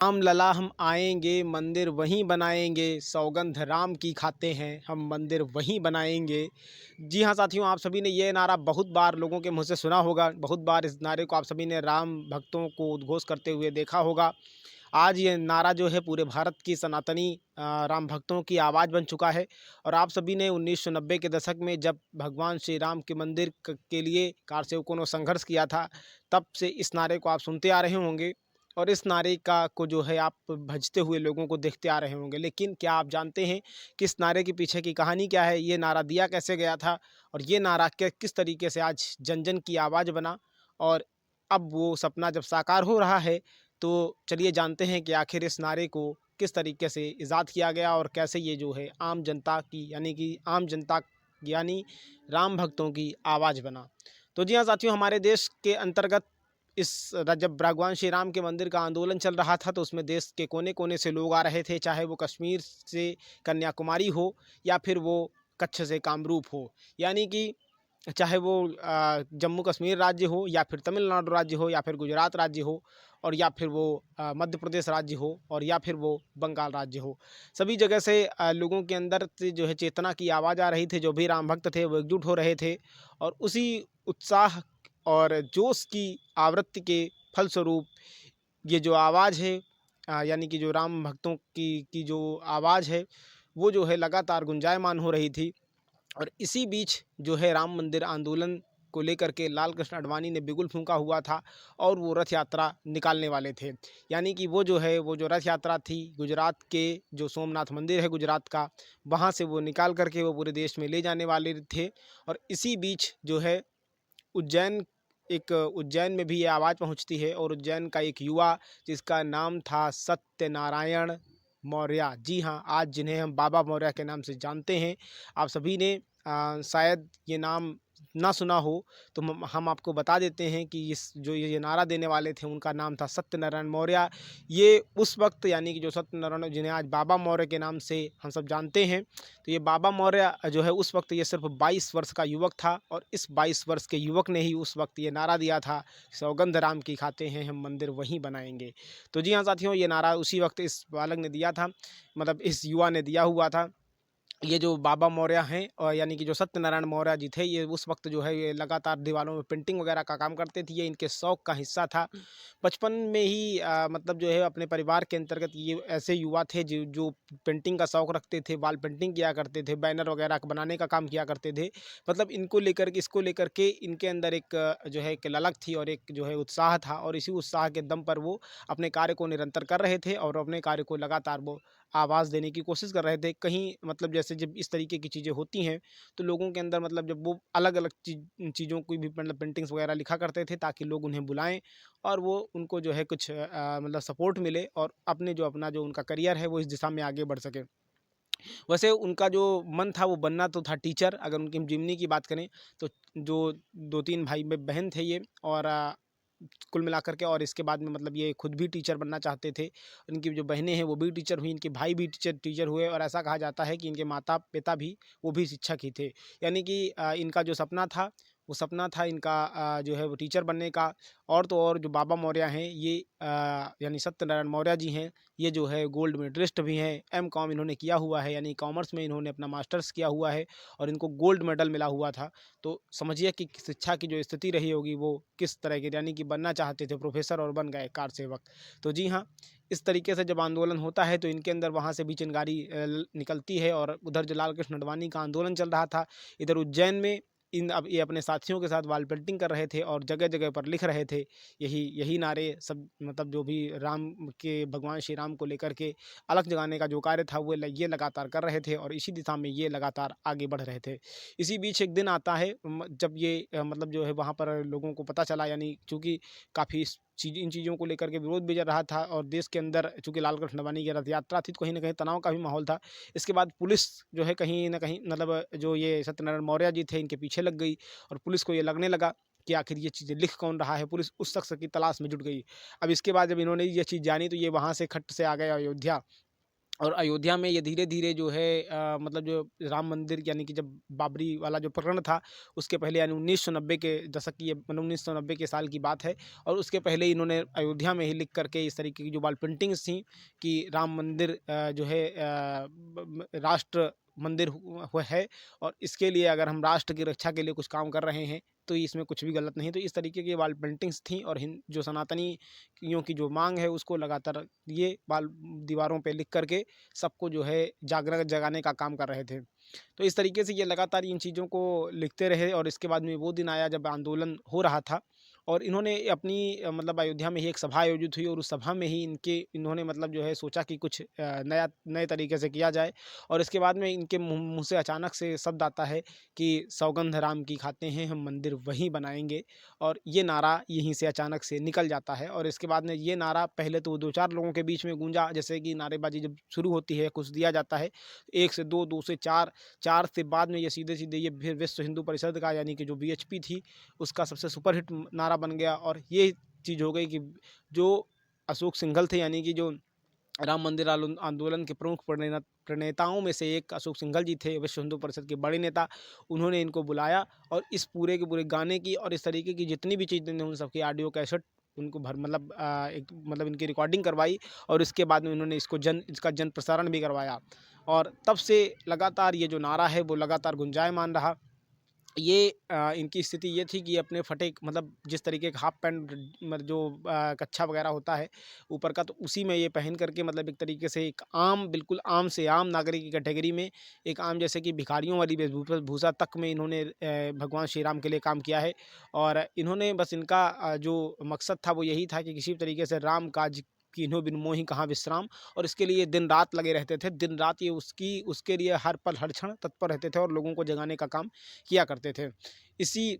राम लला हम आएँगे, मंदिर वहीं बनाएँगे, सौगंध राम की खाते हैं, हम मंदिर वहीं बनाएँगे। जी हाँ, साथियों, आप सभी ने ये नारा बहुत बार लोगों के मुँह से सुना होगा, बहुत बार इस नारे को आप सभी ने राम भक्तों को उद्घोष करते हुए देखा होगा। आज ये नारा जो है पूरे भारत की सनातनी राम भक्तों की आवाज़ बन चुका है और आप सभी ने 1990 के दशक में जब भगवान श्री राम के मंदिर के लिए कारसेवकों ने संघर्ष किया था, तब से इस नारे को आप सुनते आ रहे होंगे और इस नारे का को जो है आप भजते हुए लोगों को देखते आ रहे होंगे। लेकिन क्या आप जानते हैं कि इस नारे के पीछे की कहानी क्या है? ये नारा दिया कैसे गया था और ये नारा किस तरीके से आज जन जन की आवाज़ बना और अब वो सपना जब साकार हो रहा है, तो चलिए जानते हैं कि आखिर इस नारे को किस तरीके से इजाद किया गया और कैसे ये जो है आम जनता की आम जनता यानी राम भक्तों की आवाज़ बना। तो जी हाँ साथियों, हमारे देश के अंतर्गत जब भगवान श्री राम के मंदिर का आंदोलन चल रहा था, तो उसमें देश के कोने-कोने से लोग आ रहे थे, चाहे वो कश्मीर से कन्याकुमारी हो या फिर वो कच्छ से कामरूप हो। यानी कि चाहे वो जम्मू कश्मीर राज्य हो या फिर तमिलनाडु राज्य हो या फिर गुजरात राज्य हो और या फिर वो मध्य प्रदेश राज्य हो और या फिर वो बंगाल राज्य हो। सभी जगह से लोगों के अंदर से जो है चेतना की आवाज़ आ रही थी, जो भी राम भक्त थे वो एकजुट हो रहे थे और उसी उत्साह और जोश की आवृत्ति के फलस्वरूप ये जो आवाज़ है यानी कि जो राम भक्तों की जो आवाज़ है, वो जो है लगातार गुंजायमान हो रही थी। और इसी बीच जो है राम मंदिर आंदोलन को लेकर के लाल कृष्ण आडवाणी ने बिगुल फूंका हुआ था और वो रथ यात्रा निकालने वाले थे। यानी कि वो जो है वो जो रथ यात्रा थी गुजरात के जो सोमनाथ मंदिर है गुजरात का, वहाँ से वो निकाल करके वो पूरे देश में ले जाने वाले थे। और इसी बीच जो है उज्जैन उज्जैन में भी ये आवाज़ पहुँचती है और उज्जैन का एक युवा जिसका नाम था सत्यनारायण मौर्य। जी हाँ, आज जिन्हें हम बाबा मौर्य के नाम से जानते हैं, आप सभी ने शायद ये नाम ना सुना हो, तो हम आपको बता देते हैं कि इस जो ये नारा देने वाले थे उनका नाम था सत्यनारायण मौर्य। ये उस वक़्त यानी कि जो सत्यनारायण जिन्हें आज बाबा मौर्य के नाम से हम सब जानते हैं, तो ये बाबा मौर्य जो है उस वक़्त ये सिर्फ़ 22 वर्ष का युवक था और इस 22 वर्ष के युवक ने ही उस वक़्त ये नारा दिया था, सौगंध राम की खाते हैं हम मंदिर वहीं बनाएँगे। तो जी हाँ साथियों, ये नारा उसी वक़्त इस बालक ने दिया था, मतलब इस युवा ने दिया हुआ था। ये जो बाबा मौर्य हैं और यानी कि जो सत्यनारायण मौर्य जी थे, ये उस वक़्त जो है ये लगातार दीवारों में पेंटिंग वग़ैरह का काम करते थे, ये इनके शौक का हिस्सा था। बचपन में ही मतलब जो है अपने परिवार के अंतर्गत ये ऐसे युवा थे जो पेंटिंग का शौक रखते थे, वॉल पेंटिंग किया करते थे, बैनर वग़ैरह बनाने का काम किया करते थे। मतलब इसको लेकर के इनके अंदर एक जो है एक ललक थी और एक जो है उत्साह था और इसी उत्साह के दम पर वो अपने कार्य को निरंतर कर रहे थे और अपने कार्य को लगातार वो आवाज़ देने की कोशिश कर रहे थे। कहीं मतलब जैसे जब इस तरीके की चीज़ें होती हैं, तो लोगों के अंदर मतलब जब वो अलग-अलग चीज़ों की भी मतलब पेंटिंग्स वग़ैरह लिखा करते थे ताकि लोग उन्हें बुलाएँ और वो उनको जो है कुछ मतलब सपोर्ट मिले और अपना जो उनका करियर है वो इस दिशा में आगे बढ़ सके। वैसे उनका जो मन था वो बनना तो था टीचर। अगर उनकी हम जिमनी की बात करें तो जो 2-3 भाई ब बहन थे ये और कुल मिलाकर के और इसके बाद में मतलब ये खुद भी टीचर बनना चाहते थे। इनकी जो बहनें हैं वो भी टीचर हुईं, इनके भाई भी टीचर हुए और ऐसा कहा जाता है कि इनके माता-पिता भी वो भी शिक्षक ही थे। यानी कि इनका जो सपना था, वो सपना था इनका जो है वो टीचर बनने का। और तो और जो बाबा मौर्य हैं ये यानी सत्यनारायण मौर्य जी हैं, ये जो है गोल्ड मेडलिस्ट भी हैं। एमकॉम इन्होंने किया हुआ है यानी कॉमर्स में इन्होंने अपना मास्टर्स किया हुआ है और इनको गोल्ड मेडल मिला हुआ था। तो समझिए कि शिक्षा की जो स्थिति रही होगी वो किस तरह की, यानी कि बनना चाहते थे प्रोफ़ेसर और बन गए कार सेवक। तो जी हाँ, इस तरीके से जब आंदोलन होता है तो इनके अंदर वहाँ से भी चिंगारी निकलती है और उधर जो लाल कृष्ण आडवाणी का आंदोलन चल रहा था, इधर उज्जैन में अब ये अपने साथियों के साथ वॉल पेंटिंग कर रहे थे और जगह-जगह पर लिख रहे थे। यही यही नारे सब मतलब जो भी राम के भगवान श्री राम को लेकर के अलख जगाने का जो कार्य था वो ये लगातार कर रहे थे और इसी दिशा में ये लगातार आगे बढ़ रहे थे। इसी बीच एक दिन आता है जब ये मतलब जो है वहाँ पर लोगों को पता चला, यानी चूँकि काफ़ी इन चीज़ों को लेकर के विरोध भी चल रहा था और देश के अंदर चूँकि लाल कृष्ण आडवाणी की रथ यात्रा थी तो कहीं न कहीं तनाव का भी माहौल था। इसके बाद पुलिस जो है कहीं न कहीं मतलब जो ये सत्यनारायण मौर्य जी थे इनके पीछे लग गई और पुलिस को ये लगने लगा कि आखिर ये चीज़ें लिख कौन रहा है। पुलिस उस शख्स की तलाश में जुट गई। अब इसके बाद जब इन्होंने ये चीज़ जानी तो ये वहाँ से खट से आ गए अयोध्या और अयोध्या में ये धीरे-धीरे जो है मतलब जो राम मंदिर यानी कि जब बाबरी वाला जो प्रकरण था, उसके पहले यानी 1990 के दशक की, ये मतलब 1990 के साल की बात है। और उसके पहले ही इन्होंने अयोध्या में ही लिख कर के इस तरीके की जो वॉल पेंटिंग्स थी कि राम मंदिर जो है राष्ट्र मंदिर है, और इसके लिए अगर हम राष्ट्र की रक्षा के लिए कुछ काम कर रहे हैं, तो इसमें कुछ भी गलत नहीं। तो इस तरीके की वॉल पेंटिंग्स थी, और जो सनातनियों की जो मांग है उसको लगातार ये वाल दीवारों पे लिख करके सबको जो है जागरण जगाने का काम कर रहे थे। तो इस तरीके से ये लगातार इन चीज़ों को लिखते रहे, और इसके बाद में वो दिन आया जब आंदोलन हो रहा था, और इन्होंने अपनी मतलब अयोध्या में ही एक सभा आयोजित हुई, और उस सभा में ही इन्होंने मतलब जो है सोचा कि कुछ नए तरीके से किया जाए। और इसके बाद में इनके मुँह से अचानक से शब्द आता है कि सौगंध राम की खाते हैं, हम मंदिर वहीं बनाएँगे। और ये नारा यहीं से अचानक से निकल जाता है, और इसके बाद में ये नारा पहले तो 2-4 लोगों के बीच में गूंजा, जैसे कि नारेबाजी जब शुरू होती है, कुछ दिया जाता है, 1 से 2, 2 से 4, 4 से बाद में ये सीधे-सीधे ये फिर विश्व हिंदू परिषद का यानी कि जो वीएचपी थी, उसका सबसे सुपरहिट नारा बन गया। और ये चीज़ हो गई कि जो अशोक सिंघल थे, यानी कि जो राम मंदिर आंदोलन के प्रमुख प्रणेताओं में से एक अशोक सिंघल जी थे, विश्व हिंदू परिषद के बड़े नेता। उन्होंने इनको बुलाया और इस पूरे के पूरे गाने की और इस तरीके की जितनी भी चीज़ें थी, उन सबकी ऑडियो कैसेट उनको भर मतलब एक मतलब इनकी रिकॉर्डिंग करवाई, और इसके बाद में उन्होंने इसका जन प्रसारण भी करवाया। और तब से लगातार ये जो नारा है वो लगातार गुंजायमान रहा। ये इनकी स्थिति ये थी कि अपने फटे मतलब जिस तरीके का हाफ पैंट मतलब जो कच्छा वगैरह होता है ऊपर का, तो उसी में ये पहन करके मतलब एक तरीके से एक आम, बिल्कुल आम से आम नागरिक की कैटेगरी में, एक आम जैसे कि भिखारियों वाली वेशभूषा तक में इन्होंने भगवान श्री राम के लिए काम किया है। और इन्होंने बस इनका जो मकसद था वो यही था कि किसी भी तरीके से राम काज कीन्हो बिन मोहि कहाँ विश्राम। और इसके लिए दिन रात लगे रहते थे, दिन रात ये उसके लिए हर पल हर क्षण तत्पर रहते थे, और लोगों को जगाने का काम किया करते थे। इसी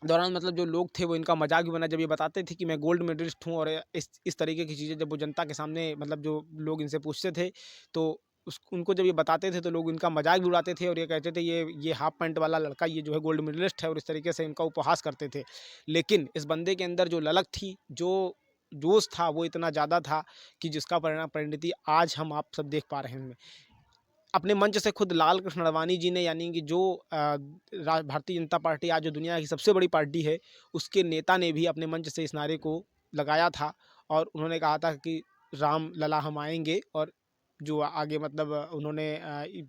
दौरान मतलब जो लोग थे वो इनका मजाक भी बना, जब ये बताते थे कि मैं गोल्ड मेडलिस्ट हूँ, और इस तरीके की चीज़ें जब वो जनता के सामने मतलब जो लोग इनसे पूछते थे, तो उनको जब ये बताते थे तो लोग इनका मजाक भी उड़ाते थे, और ये कहते थे ये हाफ पैंट वाला लड़का ये जो है गोल्ड मेडलिस्ट है, और इस तरीके से इनका उपहास करते थे। लेकिन इस बंदे के अंदर जो ललक थी, जो जोश था, वो इतना ज़्यादा था कि जिसका परिणति आज हम आप सब देख पा रहे हैं। अपने मंच से खुद लाल कृष्ण अडवाणी जी ने, यानी कि जो भारतीय जनता पार्टी आज जो दुनिया की सबसे बड़ी पार्टी है, उसके नेता ने भी अपने मंच से इस नारे को लगाया था, और उन्होंने कहा था कि राम लला हम आएंगे, और जो आगे मतलब उन्होंने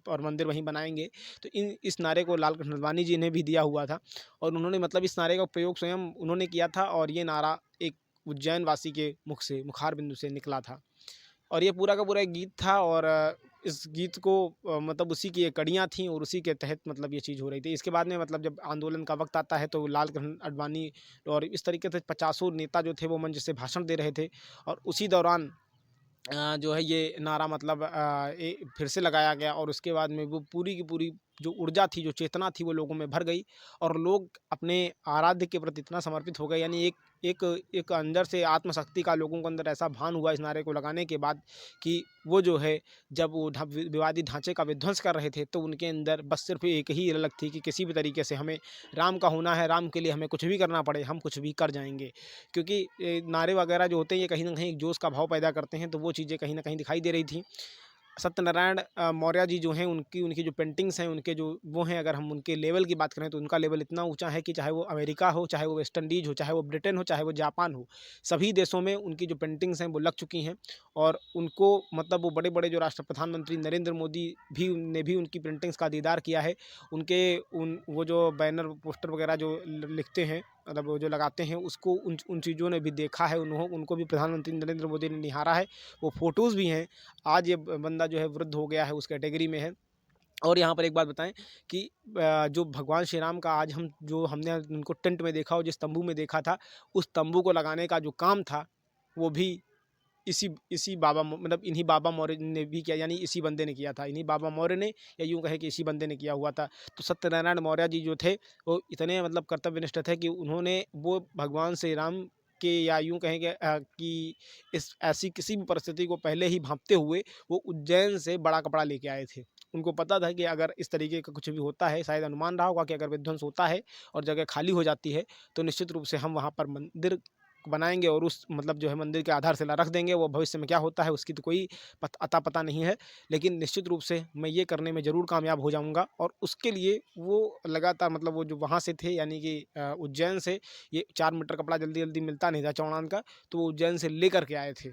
और मंदिर वहीं बनाएंगे। तो इस नारे को लाल कृष्ण अडवाणी जी ने भी दिया हुआ था, और उन्होंने मतलब इस नारे का प्रयोग स्वयं उन्होंने किया था, और ये नारा एक उज्जैन वासी के मुख से, मुखार बिंदु से निकला था। और ये पूरा का पूरा एक गीत था, और इस गीत को मतलब उसी की ये कड़ियाँ थीं, और उसी के तहत मतलब ये चीज़ हो रही थी। इसके बाद में मतलब जब आंदोलन का वक्त आता है, तो लाल कृष्ण अडवाणी और इस तरीके से पचासों नेता जो थे वो मंच से भाषण दे रहे थे, और उसी दौरान जो है ये नारा मतलब फिर से लगाया गया, और उसके बाद में वो पूरी की पूरी जो ऊर्जा थी, जो चेतना थी, वो लोगों में भर गई, और लोग अपने आराध्य के प्रति इतना समर्पित हो गए। यानी एक एक अंदर से आत्मशक्ति का लोगों के अंदर ऐसा भान हुआ इस नारे को लगाने के बाद, कि वो जो है जब वो विवादी ढांचे का विध्वंस कर रहे थे, तो उनके अंदर बस सिर्फ एक ही ललक थी कि किसी भी तरीके से हमें राम का होना है, राम के लिए हमें कुछ भी करना पड़े, हम कुछ भी कर जाएंगे। क्योंकि नारे वगैरह जो होते हैं ये कहीं न कहीं एक जोश का भाव पैदा करते हैं, तो वो चीज़ें कहीं न कहीं दिखाई दे रही थी। सत्यनारायण मौर्य जी जो हैं, उनकी उनकी जो पेंटिंग्स हैं, उनके जो वो हैं, अगर हम उनके लेवल की बात करें तो उनका लेवल इतना ऊँचा है कि चाहे वो अमेरिका हो, चाहे वो वेस्ट इंडीज़ हो, चाहे वो ब्रिटेन हो, चाहे वो जापान हो, सभी देशों में उनकी जो पेंटिंग्स हैं वो लग चुकी हैं। और उनको मतलब वो बड़े-बड़े जो प्रधानमंत्री नरेंद्र मोदी भी उनकी पेंटिंग्स का दीदार किया है। उनके वो जो बैनर पोस्टर वगैरह जो लिखते हैं, मतलब वो जो लगाते हैं, उसको उन चीज़ों ने भी देखा है, उनको भी प्रधानमंत्री नरेंद्र मोदी ने निहारा है। वो फ़ोटोज़ भी हैं। आज ये बंदा जो है वृद्ध हो गया है, उस कैटेगरी में है। और यहाँ पर एक बात बताएँ कि जो भगवान श्री राम का आज हमने उनको टेंट में देखा और जिस तंबू में देखा था, उस तंबू को लगाने का जो काम था, वो भी इसी मतलब इन्हीं बाबा मौर्य ने भी किया, यानी इसी बंदे ने किया था। इन्हीं बाबा मौर्य ने, या यूँ कहें कि इसी बंदे ने किया हुआ था। तो सत्यनारायण मौर्य जी जो थे, वो इतने मतलब कर्तव्यनिष्ठ थे कि उन्होंने वो भगवान श्री राम के, या यूँ कहें कि इस ऐसी किसी भी परिस्थिति को पहले ही भाँपते हुए वो उज्जैन से बड़ा कपड़ा लेके आए थे। उनको पता था कि अगर इस तरीके का कुछ भी होता है, शायद अनुमान रहा होगा कि अगर विध्वंस होता है और जगह खाली हो जाती है, तो निश्चित रूप से हम वहाँ पर मंदिर बनाएँगे और उस मतलब जो है मंदिर की आधारशिला रख देंगे। वो भविष्य में क्या होता है उसकी तो कोई अता पता नहीं है। लेकिन निश्चित रूप से मैं ये करने में ज़रूर कामयाब हो जाऊँगा और उसके लिए वो लगातार मतलब वो जो वहाँ से थे यानी कि उज्जैन से ये 4 मीटर कपड़ा जल्दी-जल्दी मिलता नहीं था चौड़ान का, तो वो उज्जैन से लेकर के आए थे।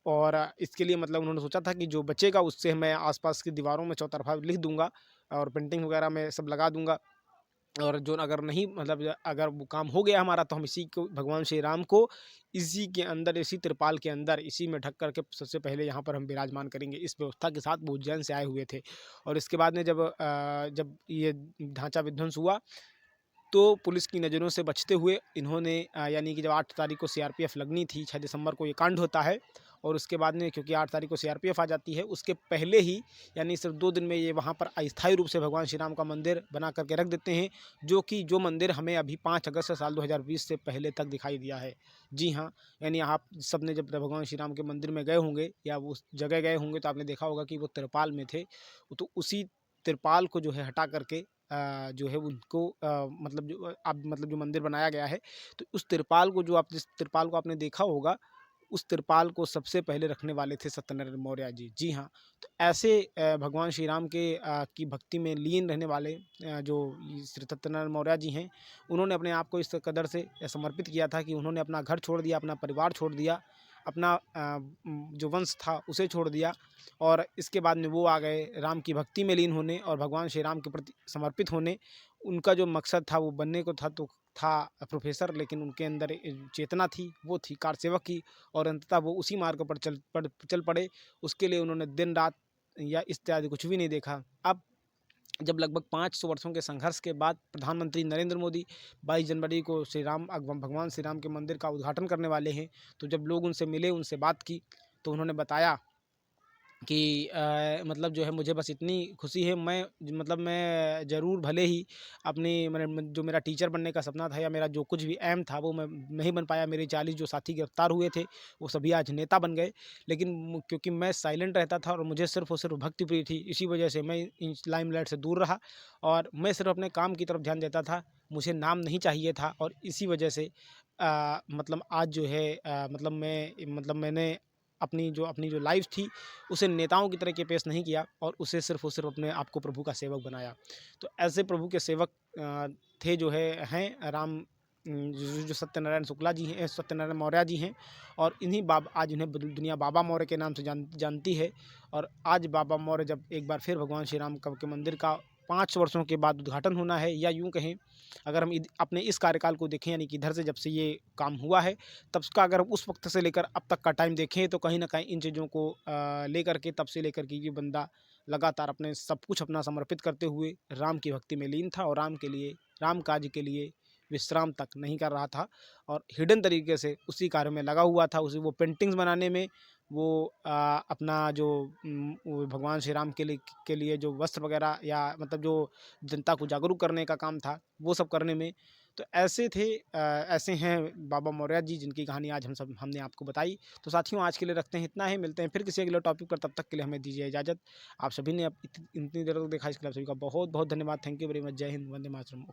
और इसके लिए मतलब उन्होंने सोचा था कि जो बचेगा उससे मैं आस-पास की दीवारों में चौतरफा लिख दूँगा और पेंटिंग वगैरह मैं सब लगा दूँगा। और जो अगर नहीं मतलब अगर वो काम हो गया हमारा तो हम इसी को भगवान श्री राम को इसी के अंदर, इसी त्रिपाल के अंदर, इसी में ढक करके सबसे पहले यहाँ पर हम विराजमान करेंगे। इस व्यवस्था के साथ वो उज्जैन से आए हुए थे और इसके बाद में जब ये ढांचा विध्वंस हुआ तो पुलिस की नज़रों से बचते हुए इन्होंने यानी कि जब 8 तारीख को सीआरपीएफ लगनी थी, 6 दिसंबर को ये कांड होता है और उसके बाद में क्योंकि 8 तारीख को सीआरपीएफ आ जाती है, उसके पहले ही यानी सिर्फ 2 दिन में ये वहाँ पर अस्थायी रूप से भगवान श्री राम का मंदिर बना करके रख देते हैं, जो मंदिर हमें अभी 5 अगस्त साल 2020 से पहले तक दिखाई दिया है। जी हाँ, यानी आप सबने जब भगवान श्री राम के मंदिर में गए होंगे या उस जगह गए होंगे तो आपने देखा होगा कि वो तिरपाल में थे, तो उसी तिरपाल को जो है हटा करके जो है उनको मतलब जो अब मतलब जो मंदिर बनाया गया है, तो उस तिरपाल को जिस तिरपाल को आपने देखा होगा, उस तिरपाल को सबसे पहले रखने वाले थे सत्यनारायण मौर्य जी। जी हाँ, तो ऐसे भगवान श्री राम की भक्ति में लीन रहने वाले जो श्री सत्यनारायण मौर्य जी हैं, उन्होंने अपने आप को इस कदर से समर्पित किया था कि उन्होंने अपना घर छोड़ दिया, अपना परिवार छोड़ दिया, अपना जो वंश था उसे छोड़ दिया और इसके बाद में वो आ गए राम की भक्ति में लीन होने और भगवान श्री राम के प्रति समर्पित होने। उनका जो मकसद था वो बनने को था प्रोफ़ेसर, लेकिन उनके अंदर चेतना थी, वो थी कार सेवक की और अंततः वो उसी मार्ग पर चल पड़े। उसके लिए उन्होंने दिन-रात या इत्यादि कुछ भी नहीं देखा। अब जब लगभग 500 वर्षों के संघर्ष के बाद प्रधानमंत्री नरेंद्र मोदी 22 जनवरी को भगवान श्री राम के मंदिर का उद्घाटन करने वाले हैं, तो जब लोग उनसे मिले, उनसे बात की, तो उन्होंने बताया कि मतलब जो है मुझे बस इतनी खुशी है मैं ज़रूर भले ही अपनी मैंने जो मेरा टीचर बनने का सपना था या मेरा जो कुछ भी एम था वो मैं नहीं बन पाया। मेरे 40 जो साथी गिरफ्तार हुए थे वो सभी आज नेता बन गए। लेकिन क्योंकि मैं साइलेंट रहता था और मुझे सिर्फ़ और सिर्फ भक्ति प्रिय थी, इसी वजह से मैं इन लाइमलाइट से दूर रहा और मैं सिर्फ अपने काम की तरफ ध्यान देता था। मुझे नाम नहीं चाहिए था और इसी वजह से मतलब आज जो है मैंने अपनी जो लाइफ़ थी उसे नेताओं की तरह के पेश नहीं किया और उसे सिर्फ़ और सिर्फ अपने आप को प्रभु का सेवक बनाया। तो ऐसे प्रभु के सेवक थे जो हैं जो सत्यनारायण शुक्ला जी हैं, सत्यनारायण मौर्य जी हैं और आज इन्हें दुनिया बाबा मौर्य के नाम से जानती है। और आज बाबा मौर्य जब एक बार फिर भगवान श्री राम के मंदिर का 5 वर्षों के बाद उद्घाटन होना है या यूँ कहें अगर हम अपने इस कार्यकाल को देखें यानी कि इधर से जब से ये काम हुआ है तब का अगर उस वक्त से लेकर अब तक का टाइम देखें तो कहीं ना कहीं इन चीज़ों को लेकर के तब से लेकर के ये बंदा लगातार अपने सब कुछ अपना समर्पित करते हुए राम की भक्ति में लीन था और राम काज के लिए विश्राम तक नहीं कर रहा था और हिडन तरीके से उसी कार्य में लगा हुआ था। उसी वो पेंटिंग्स बनाने में वो अपना जो वो भगवान श्री राम के लिए जो वस्त्र वगैरह या मतलब जो जनता को जागरूक करने का काम था वो सब करने में। तो ऐसे हैं बाबा मौर्य जी जिनकी कहानी आज हमने आपको बताई। तो साथियों आज के लिए रखते हैं इतना ही, मिलते हैं फिर किसी अगले टॉपिक पर, तब तक के लिए हमें दीजिए इजाज़त। आप सभी ने इतनी देर तक देखा इसके लिए आप सभी का बहुत बहुत धन्यवाद। Thank you very much. जय हिंद, वंदे मातरम।